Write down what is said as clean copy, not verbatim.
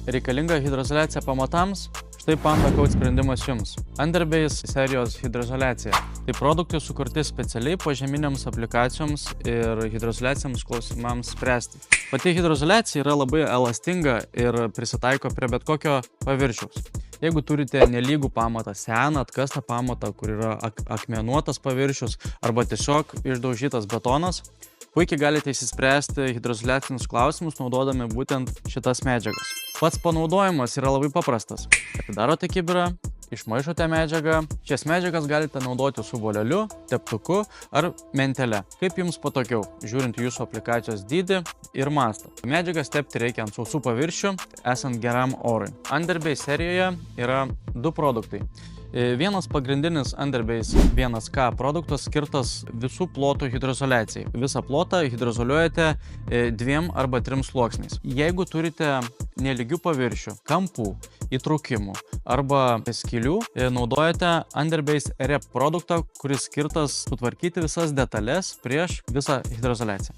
Reikalinga hidroizoliacija pamatams? Štai Panda Coat sprendimas jums. Underbase serijos hidroizoliacija. Tai produktai sukurti specialiai požeminiams aplikacijoms ir hidroizoliacijams klausimams spręsti. Pati hidroizoliacija yra labai elastinga ir prisitaiko prie bet kokio paviršiaus. Jeigu turite nelygų pamatą, seną atkastą pamatą, kur yra akmenuotas paviršius arba tiesiog išdaužytas betonas, puikiai galite įsispręsti hidroizoliacinius klausimus naudodami būtent šitas medžiagas. Pats panaudojimas yra labai paprastas. Atidarote kibirą, išmaišote medžiagą. Šias medžiagas galite naudoti su voleliu, teptuku ar mentele, kaip jums patogiau, žiūrint jūsų aplikacijos dydį ir mastą. Medžiagas tepti reikia ant sausų paviršių, esant geram orui. Underbase serijoje yra du produktai. Vienas pagrindinis Underbase 1K produktas skirtas visų plotų hidroizoliacijai. Visą plotą hidroizoliuojate 2 arba 3 sluoksniais. Jeigu turite nelygių paviršių, kampų, įtrūkimų arba skylių, naudojate Underbase Rep produktą, kuris skirtas sutvarkyti visas detalės prieš visą hidroizoliaciją.